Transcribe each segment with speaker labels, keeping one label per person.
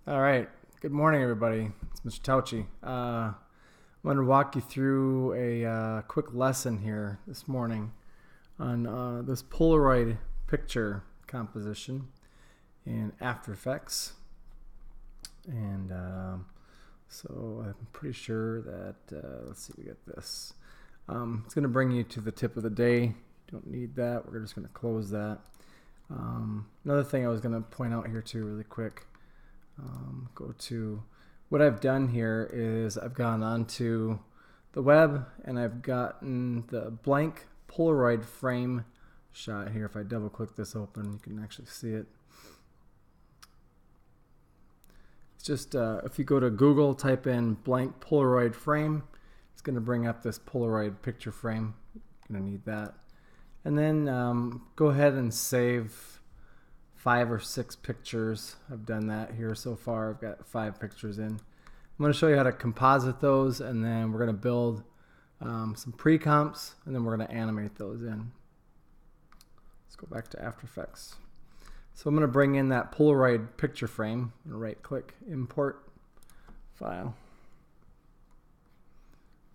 Speaker 1: All right. Good morning, everybody. It's Mr. Tauchi. I'm going to walk you through a quick lesson here this morning on this Polaroid picture composition in After Effects. And so I'm pretty sure that, let's see, we get this. It's going to bring you to the tip of the day. Don't need that. We're just going to close that. Another thing I was going to point out here too really quick. Go to what I've done here is I've gone onto the web and I've gotten the blank Polaroid frame shot here. If I double click this open, you can actually see it. It's just if you go to Google, type in blank Polaroid frame, it's going to bring up this Polaroid picture frame. You're going to need that. And then go ahead and save 5 or 6 pictures. I've done that here so far. I've got 5 pictures in. I'm going to show you how to composite those, and then we're going to build some pre-comps, and then we're going to animate those in. Let's go back to After Effects. So I'm going to bring in that Polaroid picture frame. I'm going to right-click, Import File.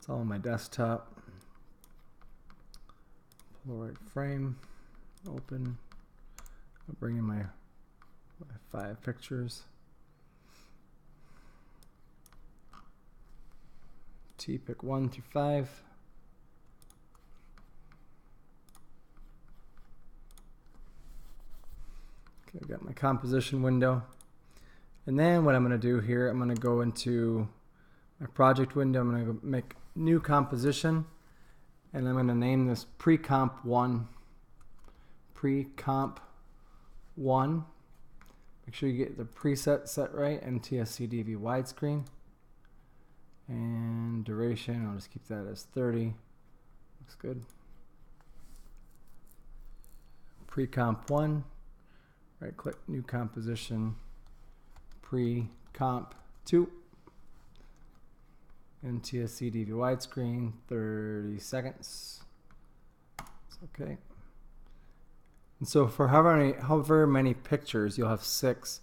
Speaker 1: It's all on my desktop. Polaroid frame, open. I'll bring in my 5 pictures. Pick 1 through 5. Okay, I've got my composition window. And then what I'm going to do here, I'm going to go into my project window. I'm going to make new composition. And I'm going to name this Pre-Comp 1. Pre-Comp 1. Make sure you get the preset set right. NTSC-DV widescreen. And duration, I'll just keep that as 30. Looks good. Pre-Comp 1. Right click, new composition. Pre-Comp 2. NTSC-DV widescreen, 30 seconds. It's okay. And so for however many pictures, you'll have 6.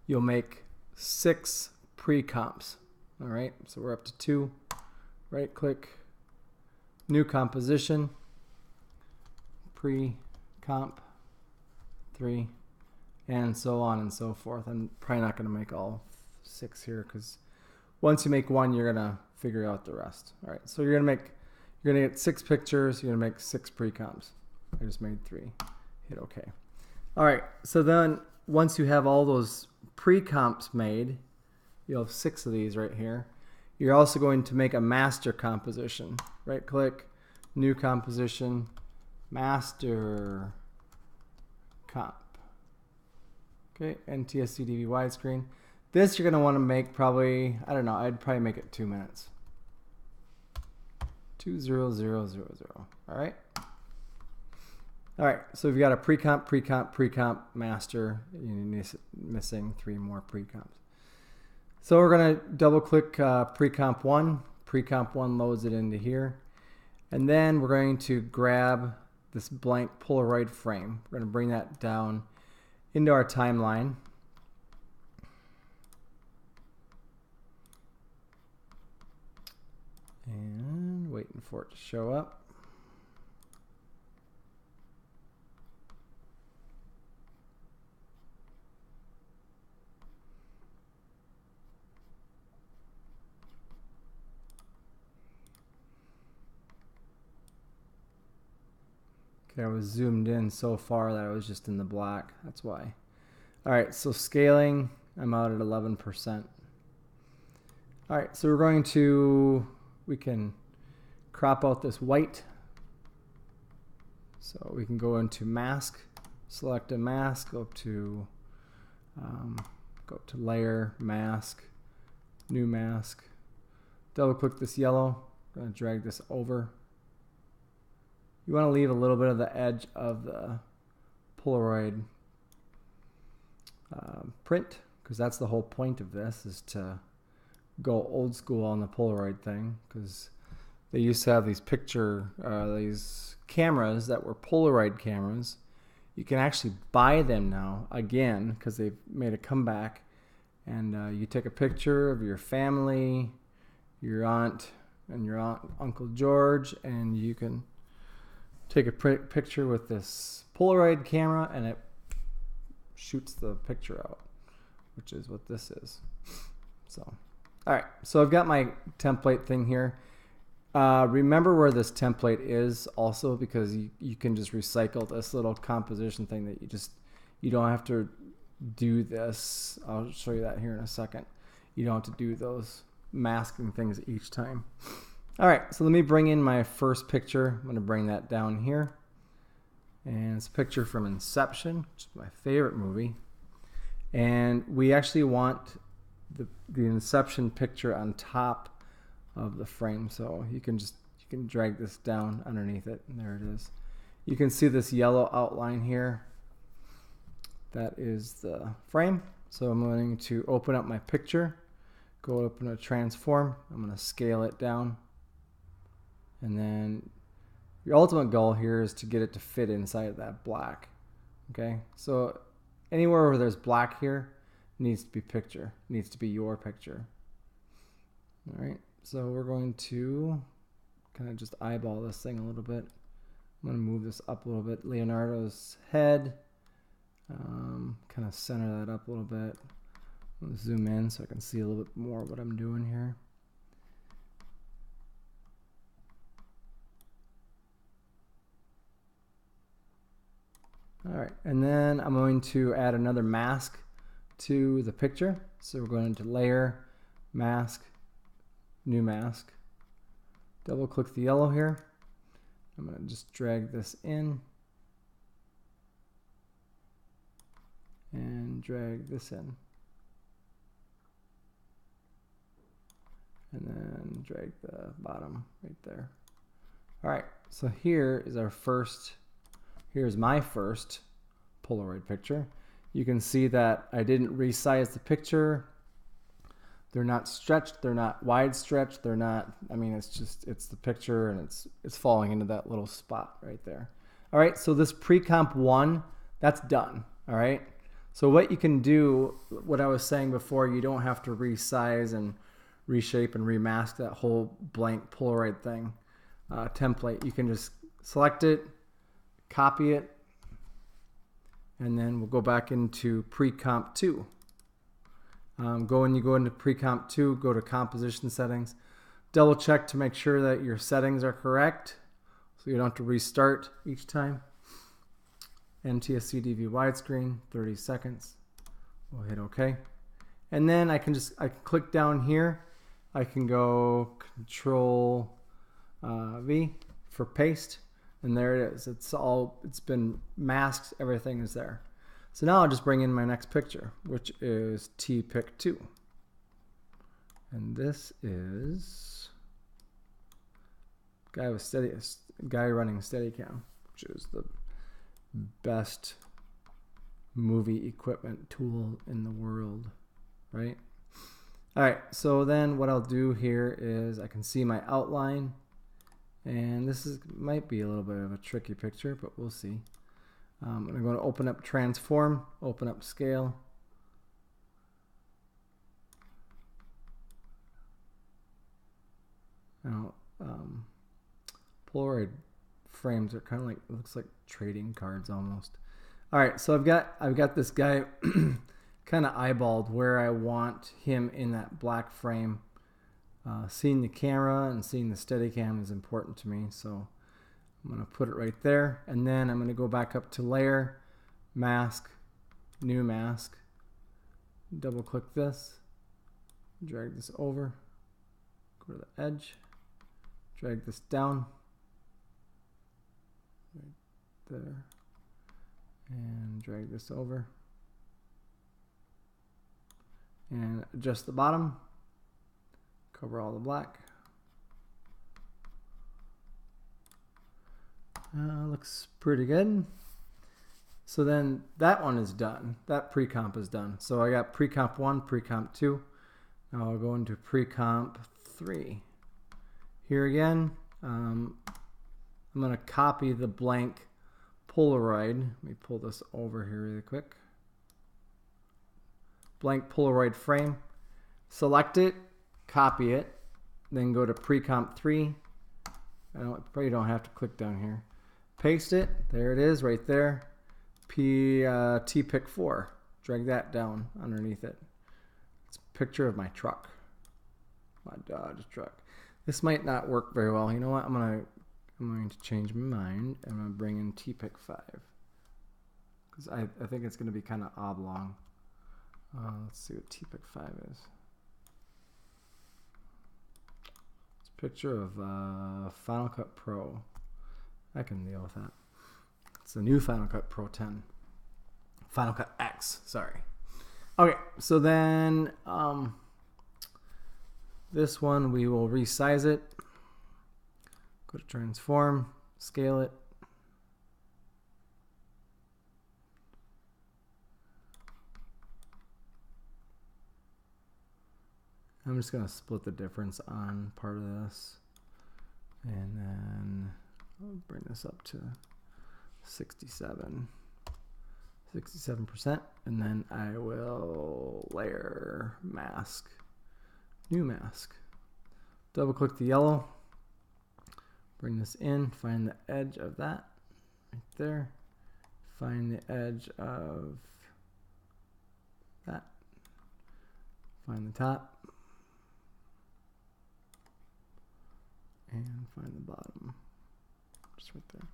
Speaker 1: You'll make 6 pre-comps. All right, so we're up to 2. Right click, new composition, pre-comp 3, and so on and so forth. I'm probably not going to make all 6 here because once you make one, you're going to figure out the rest. All right, so you're going to get 6 pictures. You're going to make 6 pre-comps. I just made 3. Hit OK. All right, so then once you have all those pre-comps made, you'll have 6 of these right here. You're also going to make a master composition. Right click, new composition, master comp. Okay, NTSC-DV widescreen. This you're going to want to make probably, I don't know, I'd probably make it 2 minutes. 20000. All right. All right, so we've got a pre-comp, pre-comp, pre-comp, master. You're missing 3 more pre-comps. So we're going to double click pre-comp 1. Pre-comp 1 loads it into here. And then we're going to grab this blank Polaroid frame. We're going to bring that down into our timeline. And waiting for it to show up. Okay, I was zoomed in so far that I was just in the black. That's why. All right, so scaling, I'm out at 11%. All right, so we can crop out this white. So we can go into mask, select a mask, go up to layer, mask, new mask. Double click this yellow. I'm going to drag this over. You want to leave a little bit of the edge of the Polaroid print, because that's the whole point of this, is to go old school on the Polaroid thing, because they used to have these these cameras that were Polaroid cameras. You can actually buy them now again because they've made a comeback, And you take a picture of your family, your aunt and your Uncle George, and you can take a picture with this Polaroid camera and it shoots the picture out, which is what this is. So, all right, so I've got my template thing here. Remember where this template is also, because you can just recycle this little composition thing that you don't have to do this. I'll show you that here in a second. You don't have to do those masking things each time. All right, so let me bring in my first picture. I'm going to bring that down here. And it's a picture from Inception, which is my favorite movie. And we actually want the Inception picture on top of the frame. So you can drag this down underneath it, and there it is. You can see this yellow outline here. That is the frame. So I'm going to open up my picture, go open a transform. I'm going to scale it down. And then your ultimate goal here is to get it to fit inside of that black. Okay, so anywhere where there's black here needs to be picture, needs to be your picture. All right, so we're going to kind of just eyeball this thing a little bit. I'm going to move this up a little bit. Leonardo's head, kind of center that up a little bit. I'm going to zoom in so I can see a little bit more what I'm doing here. All right, and then I'm going to add another mask to the picture. So we're going to layer, mask, new mask. Double click the yellow here. I'm going to just drag this in and drag this in. And then drag the bottom right there. All right, so here is our first. Here's my first Polaroid picture. You can see that I didn't resize the picture. They're not stretched, they're not wide stretched, they're not, I mean, it's the picture, and it's falling into that little spot right there. All right, so this pre-comp 1, that's done, all right? So what you can do, what I was saying before, you don't have to resize and reshape and remask that whole blank Polaroid thing, template. You can just select it, copy it, and then we'll go back into pre-comp 2. Go into pre-comp 2, go to composition settings, double check to make sure that your settings are correct so you don't have to restart each time. NTSC DV widescreen, 30 seconds. We'll hit OK. And then I can click down here. I can go Control V for paste. And there it is. It's been masked. Everything is there. So now I'll just bring in my next picture, which is T-Pic 2. And this is guy running Steadicam, which is the best movie equipment tool in the world, right? All right, so then what I'll do here is I can see my outline. And this might be a little bit of a tricky picture, but we'll see. I'm going to open up transform, open up scale. Now, Polaroid frames are kind of like, it looks like trading cards almost. All right, so I've got this guy kind of eyeballed where I want him in that black frame. Seeing the camera and seeing the Steadicam is important to me, so I'm going to put it right there, and then I'm going to go back up to layer, mask, new mask, double click this, drag this over, go to the edge, drag this down, right there, and drag this over, and adjust the bottom. Cover all the black. Looks pretty good. So then that one is done. That pre-comp is done. So I got pre-comp 1, pre-comp 2. Now I'll go into pre-comp 3. Here again, I'm going to copy the blank Polaroid. Let me pull this over here really quick. blank Polaroid frame, select it, copy it, then go to pre-comp 3. Probably don't have to click down here. Paste it. There it is right there. T-Pick 4. Drag that down underneath it. It's a picture of my truck. My Dodge truck. This might not work very well. You know what? I'm going to change my mind. I'm going to bring in T-Pick 5. Because I think it's going to be kind of oblong. Let's see what T-Pick 5 is. It's a picture of Final Cut Pro. I can deal with that. It's the new Final Cut Pro 10. Final Cut X, sorry. Okay, so then this one we will resize it. Go to transform, scale it. I'm just going to split the difference on part of this. And then I'll bring this up to 67%. And then I will layer mask, new mask. Double click the yellow. Bring this in, find the edge of that right there. Find the edge of that. Find the top. And find the bottom. Just right there.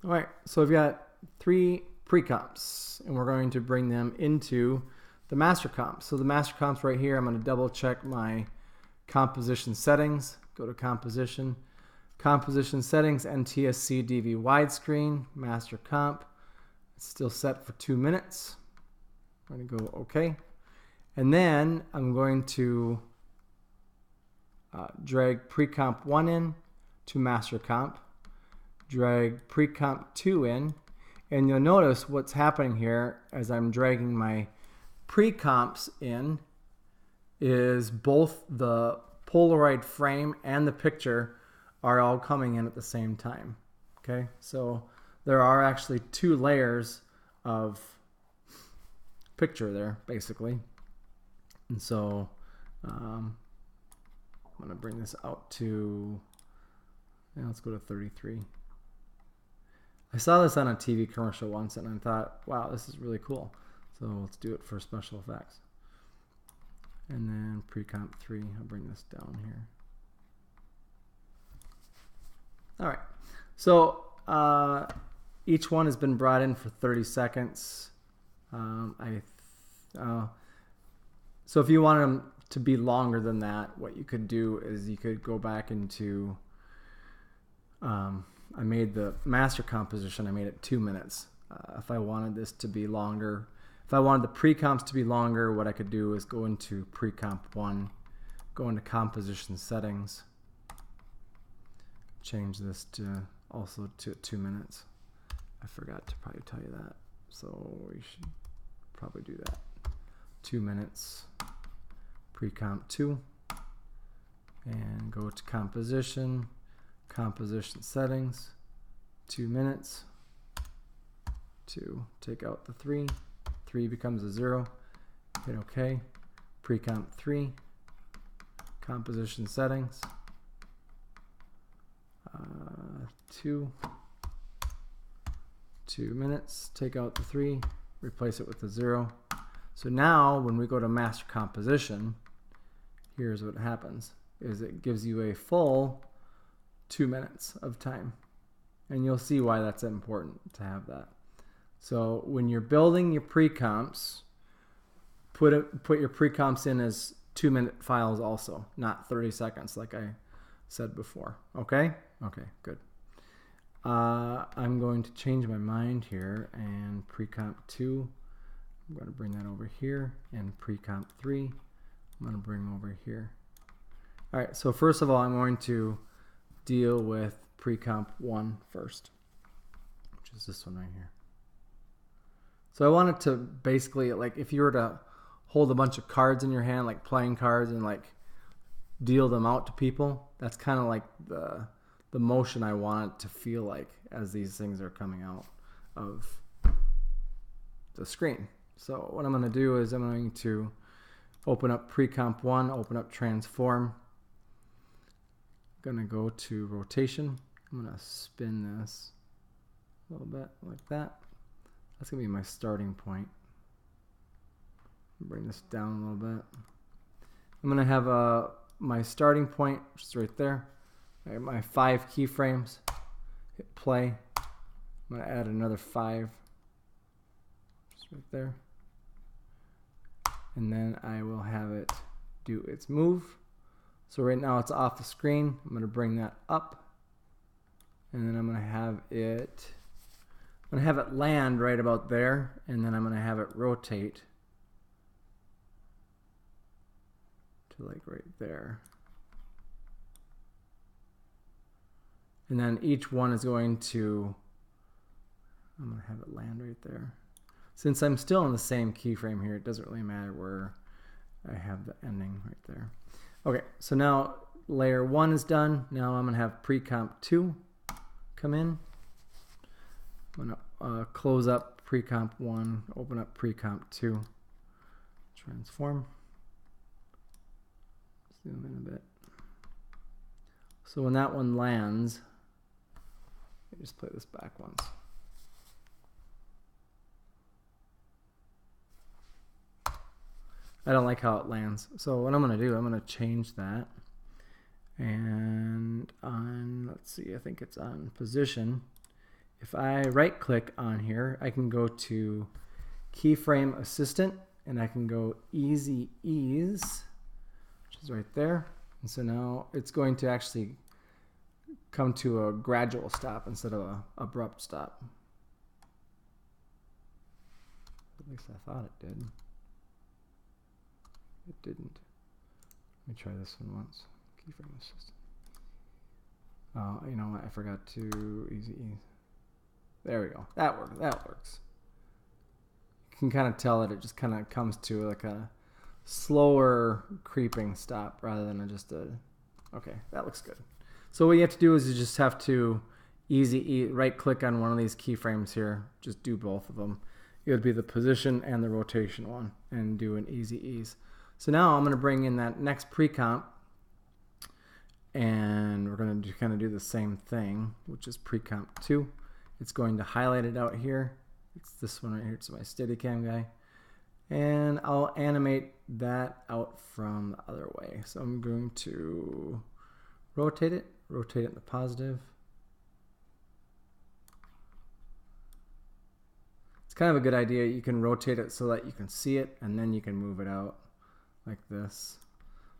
Speaker 1: All right, so we've got 3 pre-comps, and we're going to bring them into the master comp. So the master comp's right here. I'm going to double check my composition settings. Go to composition, composition settings, NTSC DV widescreen, master comp. It's still set for 2 minutes. I'm going to go OK. And then I'm going to drag pre-comp 1 in to master comp. Drag pre-comp 2 in, and you'll notice what's happening here as I'm dragging my pre-comps in is both the Polaroid frame and the picture are all coming in at the same time. Okay, so there are actually 2 layers of picture there basically, and so I'm going to bring this out to, let's go to 33. I saw this on a TV commercial once and I thought, wow, this is really cool. So let's do it for special effects. And then pre-comp 3, I'll bring this down here. All right, so each one has been brought in for 30 seconds. So if you want them to be longer than that, what you could do is you could go back into, I made the master composition, I made it 2 minutes. If I wanted this to be longer, if I wanted the pre-comps to be longer, what I could do is go into pre-comp 1, go into composition settings, change this to also to 2 minutes. I forgot to probably tell you that, so we should probably do that. 2 minutes, pre-comp 2, and go to composition, composition settings, 2 minutes, 2, take out the 3, 3 becomes a 0, hit OK, pre-comp 3, composition settings, 2 minutes, take out the 3, replace it with a 0. So now when we go to master composition, here's what happens, is it gives you a full 2 minutes of time. And you'll see why that's important to have that. So when you're building your pre-comps, put your pre-comps in as 2-minute files also, not 30 seconds like I said before. Okay? Okay, good. I'm going to change my mind here, and pre-comp 2, I'm going to bring that over here, and pre-comp 3, I'm going to bring over here. All right, so first of all, I'm going to deal with pre-comp 1 first, which is this one right here. So I wanted to basically, like, if you were to hold a bunch of cards in your hand, like playing cards, and like deal them out to people, that's kind of like the motion I want it to feel like as these things are coming out of the screen. So what I'm going to do is I'm going to open up Pre-Comp 1, open up Transform. I'm going to go to Rotation. I'm going to spin this a little bit like that. That's going to be my starting point. Bring this down a little bit. I'm going to have my starting point, which is right there. I have my 5 keyframes. Hit play. I'm going to add another 5. Just right there. And then I will have it do its move. So right now it's off the screen. I'm going to bring that up. And then I'm going to have it land right about there. And then I'm going to have it rotate to like right there. And then each one is going to, I'm going to have it land right there. Since I'm still in the same keyframe here, it doesn't really matter where I have the ending right there. Okay, so now layer 1 is done. Now I'm going to have Pre-Comp 2 come in. I'm going to close up Pre-Comp 1, open up Pre-Comp 2, transform. Zoom in a bit. So when that one lands, let me just play this back once. I don't like how it lands. So what I'm going to do, I'm going to change that. And on, let's see, I think it's on position. If I right click on here, I can go to Keyframe Assistant and I can go Easy Ease, which is right there. And so now it's going to actually come to a gradual stop instead of an abrupt stop. At least I thought it did. It didn't. Let me try this one once. Keyframe Assistant. Oh, you know what? I forgot to Easy Ease. There we go. That works. That works. You can kind of tell that it just kind of comes to like a slower creeping stop rather than just a. Okay, that looks good. So what you have to do is you just have to right click on one of these keyframes here. Just do both of them. It would be the position and the rotation one, and do an Easy Ease. So now I'm going to bring in that next pre-comp, and we're going to kind of do the same thing, which is pre-comp 2. It's going to highlight it out here. It's this one right here. It's my Steadicam guy. And I'll animate that out from the other way. So I'm going to rotate it in the positive. It's kind of a good idea. You can rotate it so that you can see it, and then you can move it out like this.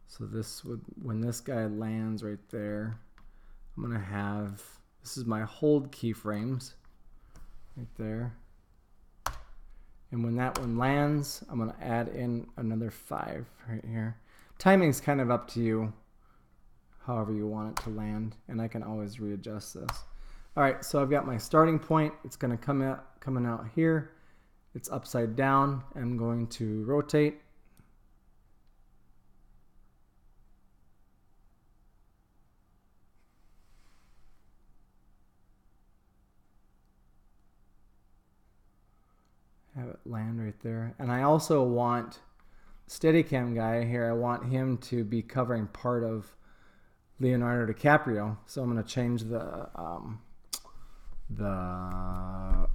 Speaker 1: So this would, when this guy lands right there, I'm gonna have, this is my hold keyframes right there. And when that one lands, I'm gonna add in another 5 right here. Timing's kind of up to you, however you want it to land, and I can always readjust this. All right, so I've got my starting point. It's gonna coming out here. It's upside down. I'm going to rotate. Have it land right there. And I also want Steadicam guy here, I want him to be covering part of Leonardo DiCaprio. So I'm going to change the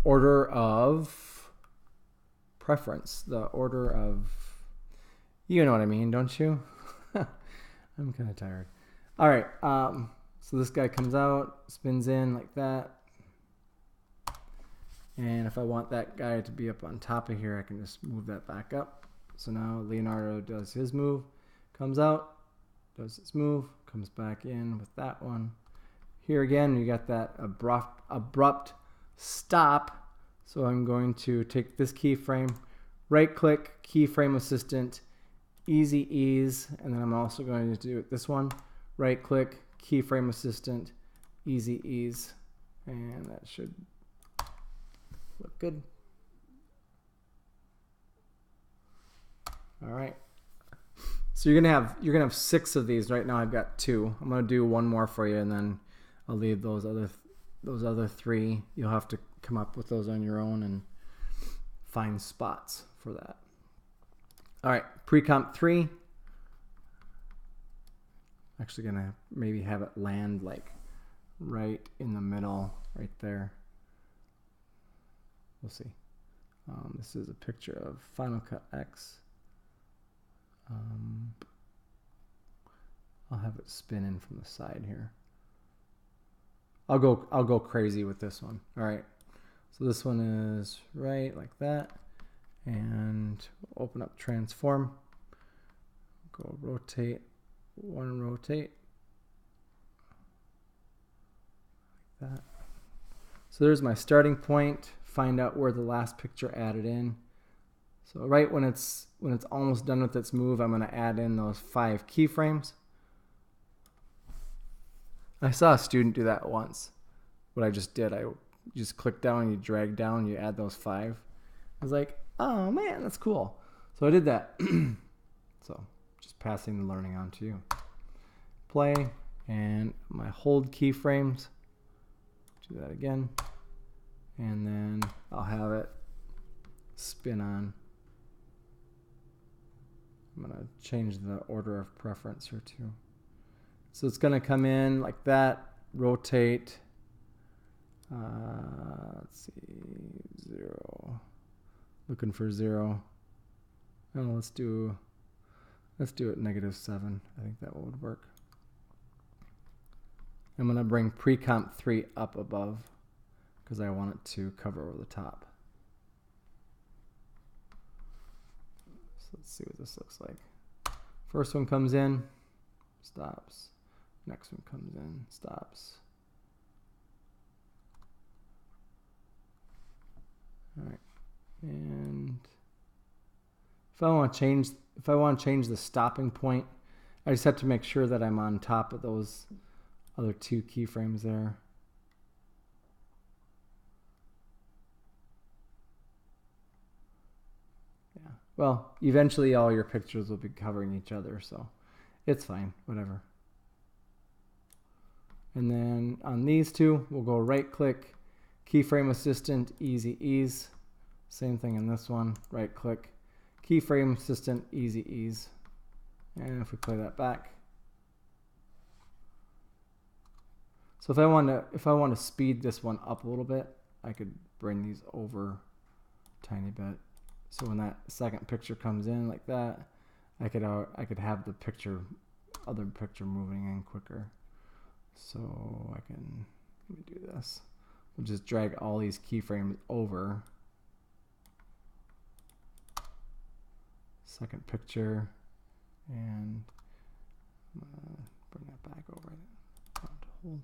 Speaker 1: order of preference, the order of, you know what I mean, don't you? I'm kind of tired. All right, so this guy comes out, spins in like that. And if I want that guy to be up on top of here, I can just move that back up. So now Leonardo does his move, comes out, does his move, comes back in with that one. Here again, you got that abrupt stop. So I'm going to take this keyframe, right click, keyframe assistant, Easy Ease, and then I'm also going to do this one, right click, keyframe assistant, Easy Ease, and that should look good. All right. So you're gonna have 6 of these. Right now I've got 2. I'm gonna do one more for you, and then I'll leave those other 3. You'll have to come up with those on your own and find spots for that. All right, pre-comp 3. Actually gonna maybe have it land like right in the middle, right there. We'll see. This is a picture of Final Cut X. I'll have it spin in from the side here. I'll go crazy with this one. All right. So this one is right like that, and open up transform. Go rotate, rotate like that. So there's my starting point. Find out where the last picture added in. So right when it's almost done with its move, I'm going to add in those 5 keyframes. I saw a student do that once. What I just did, I just click down, you drag down, you add those 5. I was like, oh man, that's cool. So I did that. So just passing the learning on to you. Play, and my hold keyframes. Do that again. And then I'll have it spin on. I'm going to change the order of preference here too. So it's going to come in like that, rotate. Let's see, 0. Looking for 0. Oh, let's do it -7. I think that would work. I'm going to bring pre-comp 3 up above because I want it to cover over the top. So let's see what this looks like. First one comes in, stops. Next one comes in, stops. All right, and if I want to change the stopping point, I just have to make sure that I'm on top of those other 2 keyframes there. Yeah. Well, eventually all your pictures will be covering each other, so it's fine, whatever. And then on these 2, we'll go right click, keyframe assistant, easy ease. Same thing in this one, right click, keyframe assistant, easy ease. And if we play that back. So if I want to speed this one up a little bit, I could bring these over a tiny bit. So when that second picture comes in like that, I could have the other picture moving in quicker. So let me do this. We'll just drag all these keyframes over. Second picture, and bring that back over. Hold.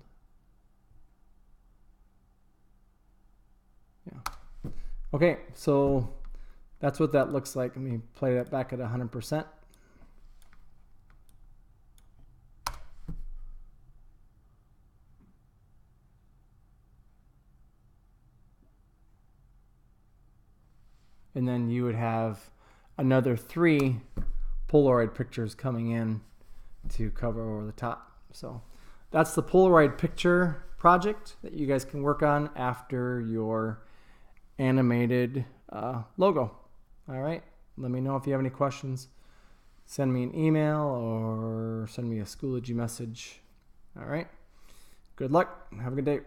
Speaker 1: Yeah. Okay, so that's what that looks like. Let me play that back at 100%. And then you would have another 3 Polaroid pictures coming in to cover over the top. So that's the Polaroid picture project that you guys can work on after your animated logo. All right, let me know if you have any questions. Send me an email or send me a Schoology message. All right, good luck. Have a good day.